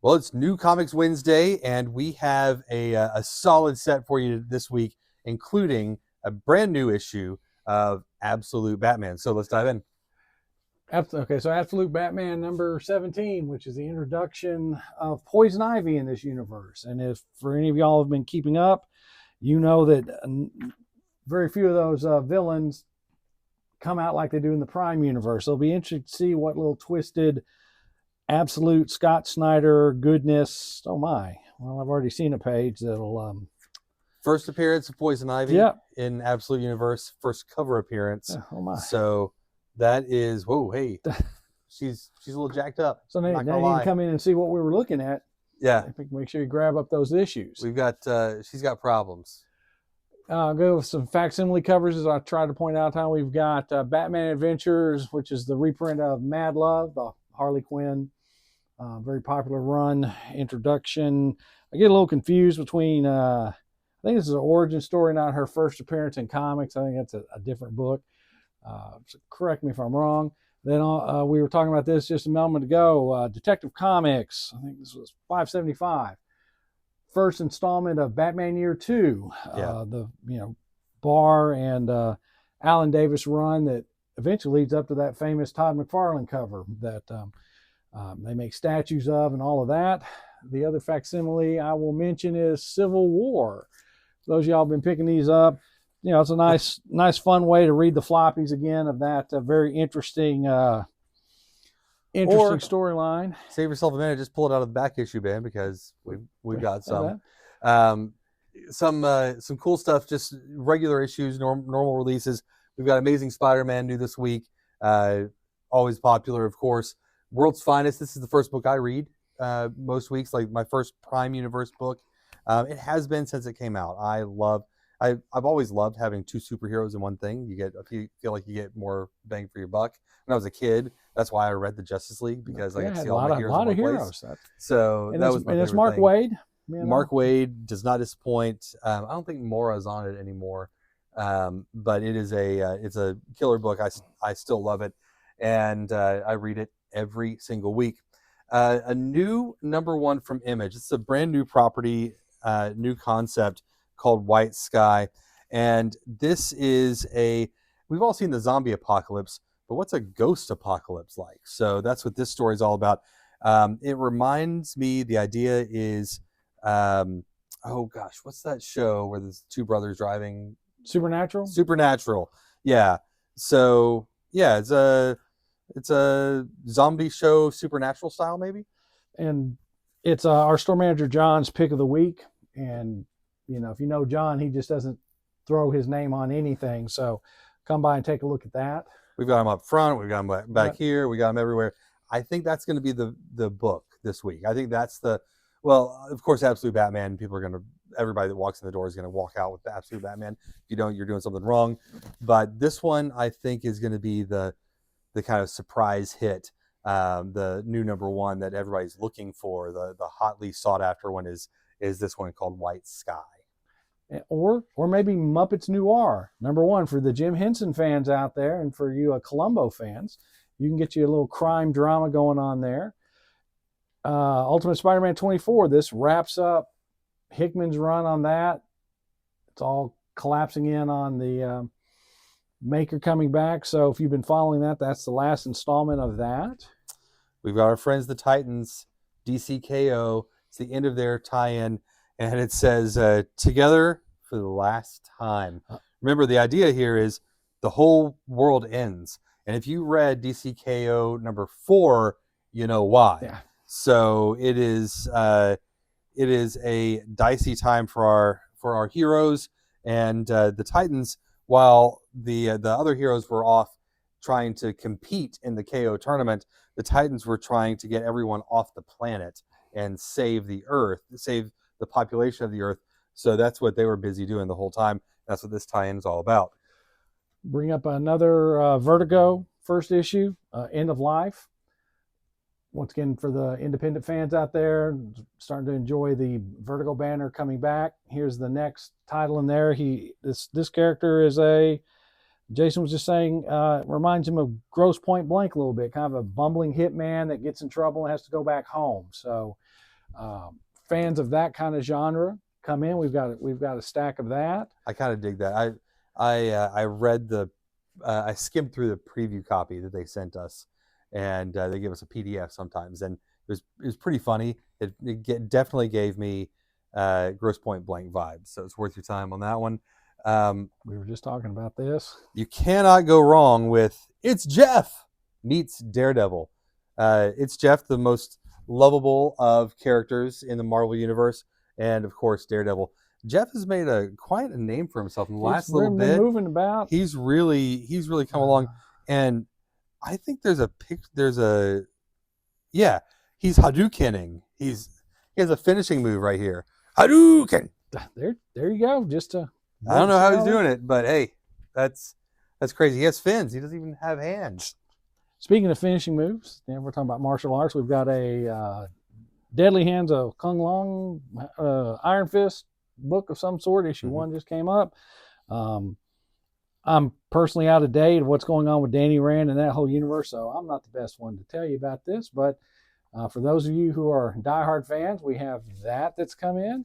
Well, it's New Comics Wednesday, and we have a solid set for you this week, including a brand new issue of Absolute Batman. So let's dive in. Okay, so Absolute Batman number 17, which is the introduction of Poison Ivy in this universe. And if for any of y'all have been keeping up, you know that very few of those villains come out like they do in the Prime universe. It'll be interesting to see what little twisted absolute Scott Snyder goodness. Oh my! Well, I've already seen a page that'll. First appearance of Poison Ivy in Absolute Universe. First cover appearance. Oh my! So that is hey, she's a little jacked up. So now you need to come in and see what we were looking at. Yeah, make sure you grab up those issues. We've got she's got problems. Go with some facsimile covers as I try to point out how we've got Batman Adventures, which is the reprint of Mad Love, the Harley Quinn, very popular run introduction. I get a little confused between, I think this is an origin story, not her first appearance in comics. I think that's a different book. So correct me if I'm wrong. Then we were talking about this just a moment ago. Detective Comics, I think this was 575. First installment of Batman Year 2, the Barr and Alan Davis run that eventually leads up to that famous Todd McFarlane cover that they make statues of and all of that. The other facsimile I will mention is Civil War. Those of y'all have been picking these up. It's a nice fun way to read the floppies again of that very interesting storyline. Save yourself a minute, just pull it out of the back issue bin because we've got some cool stuff, just regular issues, normal releases. We've got Amazing Spider-Man new this week, always popular, of course. World's Finest, this is the first book I read most weeks, like my first Prime Universe book. It has been since it came out. I've always loved having two superheroes in one thing. You feel like you get more bang for your buck. When I was a kid, that's why I read the Justice League, because I got to see all my heroes in one place. So that was my favorite it's Mark thing. Waid. Mark Waid does not disappoint. I don't think Mora's on it anymore, but it's a killer book. I still love it, and I read it every single week. A new #1 from Image. It's a brand new property, new concept called White Sky, and this is we've all seen the zombie apocalypse, but what's a ghost apocalypse like? So that's what this story is all about. It reminds me, the idea is, oh gosh, what's that show where there's two brothers driving? Supernatural. Yeah. So yeah, it's a zombie show, Supernatural style maybe. And it's our store manager John's pick of the week. And if you know John, he just doesn't throw his name on anything. So come by and take a look at that. We've got him up front. We've got him back here. We got him everywhere. I think that's going to be the book this week. I think that's well, of course, Absolute Batman. Everybody that walks in the door is going to walk out with the Absolute Batman. If you don't, you're doing something wrong. But this one, I think, is going to be the kind of surprise hit. The new #1 that everybody's looking for. The hotly sought after one is this one called White Sky. Or maybe Muppets Noir, #1 for the Jim Henson fans out there, and for you Columbo fans, you can get you a little crime drama going on there. Ultimate Spider-Man 24, this wraps up Hickman's run on that. It's all collapsing in on the Maker coming back. So if you've been following that, that's the last installment of that. We've got our friends the Titans, DC K.O. It's the end of their tie-in. And it says, together for the last time. Remember, the idea here is the whole world ends. And if you read DC K.O. #4, you know why. Yeah. So it is a dicey time for our heroes. And the Titans, while the other heroes were off trying to compete in the KO tournament, the Titans were trying to get everyone off the planet and save the Earth, save the population of the Earth. So that's what they were busy doing the whole time. That's what this tie-in is all about. Bring up another Vertigo first issue, End of Life. Once again, for the independent fans out there, starting to enjoy the Vertigo banner coming back. Here's the next title in there. This character is Jason was just saying, reminds him of Grosse Point Blank a little bit, kind of a bumbling hitman that gets in trouble and has to go back home. So Fans of that kind of genre come in. We've got a stack of that. I kind of dig that. I read I skimmed through the preview copy that they sent us, and they give us a PDF sometimes, and it was pretty funny. Definitely gave me Grosse Pointe Blank vibes, so it's worth your time on that one. We were just talking about this. You cannot go wrong with It's Jeff meets Daredevil. It's Jeff, the most lovable of characters in the Marvel universe, and of course Daredevil. Jeff has made quite a name for himself in the last little bit. Moving about. He's really come along, and I think he's Hadoukening. He has a finishing move right here. Hadouken. There you go. I don't know how he's doing it, but hey, that's crazy. He has fins. He doesn't even have hands. Speaking of finishing moves, we're talking about martial arts. We've got a Deadly Hands of Kung Long Iron Fist book of some sort. Issue 1 just came up. I'm personally out of date of what's going on with Danny Rand and that whole universe, so I'm not the best one to tell you about this. But for those of you who are diehard fans, we have that's come in.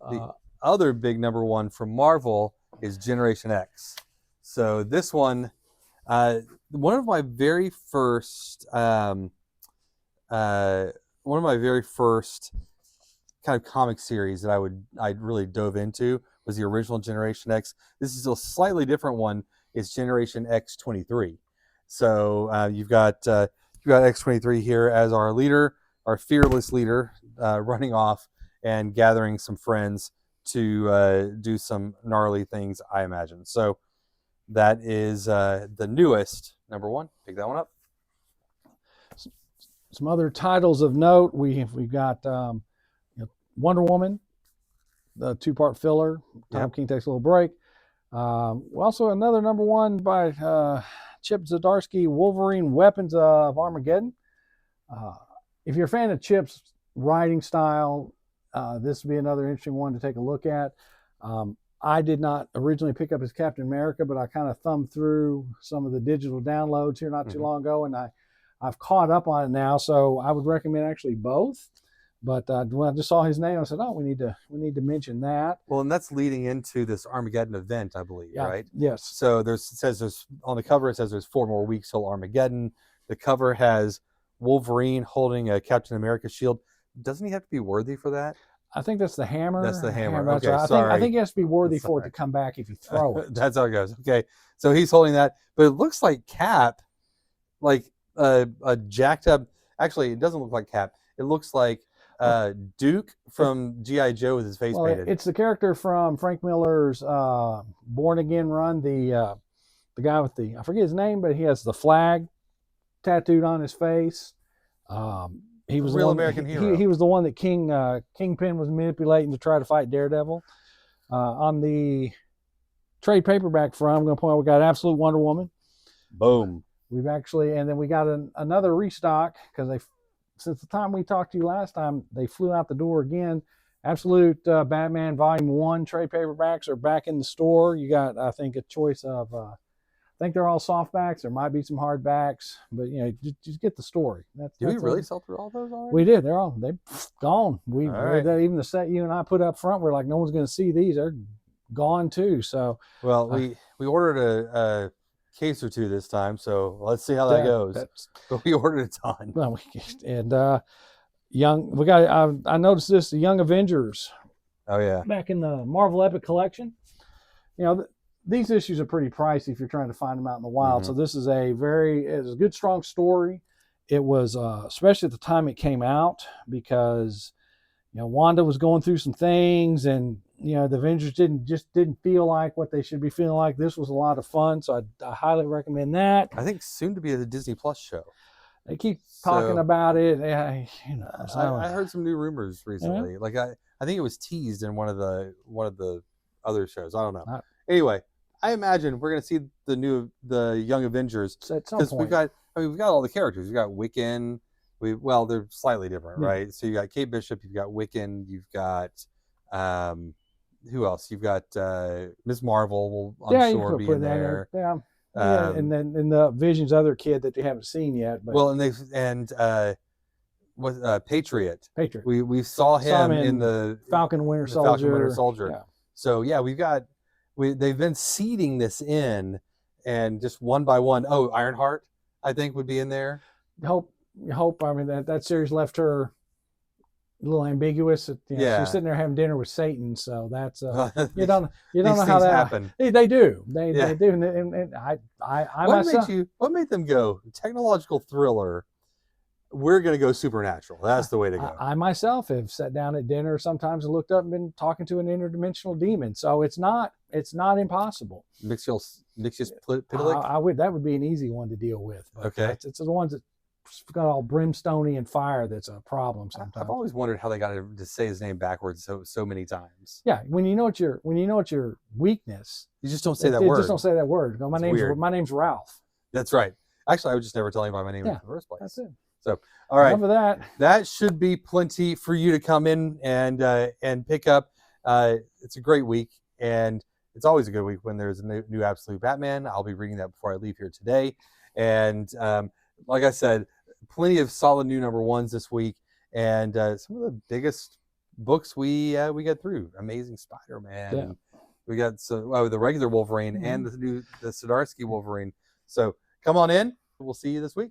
The other big number 1 from Marvel is Generation X. So this one, one of my very first kind of comic series that I really dove into was the original Generation X. This is a slightly different one. It's Generation X 23. So you've got X-23 here as our leader, our fearless leader, running off and gathering some friends to do some gnarly things, I imagine. So that is the newest number 1. Pick that one up. Some other titles of note. We've got Wonder Woman, the 2-part filler. Tom King takes a little break. Also another number 1 by Chip Zdarsky, Wolverine, Weapons of Armageddon. If you're a fan of Chip's writing style, this would be another interesting one to take a look at. I did not originally pick up his Captain America, but I kind of thumbed through some of the digital downloads here not too long ago, and I've caught up on it now. So I would recommend actually both. But when I just saw his name, I said, "Oh, we need to mention that." Well, and that's leading into this Armageddon event, I believe, right? Yes. So it says on the cover, it says there's 4 more weeks till Armageddon. The cover has Wolverine holding a Captain America shield. Doesn't he have to be worthy for that? I think that's the hammer. That's the hammer. That's Okay, right. sorry. I think he has to be worthy for it to come back if you throw it. That's how it goes. Okay, so he's holding that, but it looks like Cap, like a jacked up. Actually, it doesn't look like Cap. It looks like Duke from G.I. Joe with his face painted. It's the character from Frank Miller's Born Again run. The guy with I forget his name, but he has the flag tattooed on his face. He was real American hero. He was the one that Kingpin was manipulating to try to fight Daredevil. On the trade paperback front, I'm going to point out we got Absolute Wonder Woman. Boom. We've actually, and then we got another restock because since the time we talked to you last time, they flew out the door again. Absolute Batman Volume 1 trade paperbacks are back in the store. You got, I think, a choice of, I think they're all softbacks. There might be some hardbacks, but just get the story. Did we really sell through all those already? We did. They've gone. Even the set you and I put up front, we're like, no one's going to see these. They're gone too. So, well, we ordered a case or 2 this time, so let's see how that goes. But we ordered a ton. Well, I noticed this, the Young Avengers. Oh yeah. Back in the Marvel Epic collection. These issues are pretty pricey if you're trying to find them out in the wild. So this is it's a good, strong story. It was, especially at the time it came out, because, Wanda was going through some things, and, the Avengers didn't feel like what they should be feeling like. This was a lot of fun. So I highly recommend that. I think soon to be the Disney Plus show. They keep talking about it. I heard some new rumors recently. Yeah. Like I think it was teased in one of the other shows. I don't know. Anyway, I imagine we're going to see the Young Avengers because we've got all the characters. We've got Wiccan. They're slightly different, right? So you got Kate Bishop, you've got Wiccan, you've got who else? You've got Ms. Marvel will I'm sure be in there. Yeah. And then the Vision's other kid that you haven't seen yet. But. Well, and was Patriot. Patriot. We saw him in the Falcon Winter Soldier. Falcon Winter Soldier. Yeah. So yeah, they've been seeding this in, and just one by one. Oh, Ironheart, I think, would be in there. Hope. I mean, that series left her a little ambiguous. Yeah. She's sitting there having dinner with Satan, so that's you don't These know how that happen. They do. They Yeah. do. And I what made them go technological thriller? We're going to go supernatural. That's the way to go. I myself have sat down at dinner sometimes and looked up and been talking to an interdimensional demon. So it's not impossible. Mixius Pitalik? That would be an easy one to deal with. But Okay. It's the ones that got all brimstony and fire that's a problem sometimes. I've always wondered how they got to say his name backwards so many times. Yeah, when you know it's your weakness, you just don't say that word. Just don't say that word. Go, my name's Ralph. That's right. Actually, I would just never tell anybody my name in the first place. That's it. So, all right. Enough of that. That should be plenty for you to come in and pick up. It's a great week, and it's always a good week when there's a new Absolute Batman. I'll be reading that before I leave here today. And like I said, plenty of solid new number ones this week, and some of the biggest books we get through. Amazing Spider-Man. Yeah. We got the regular Wolverine and the Zdarsky Wolverine. So come on in. We'll see you this week.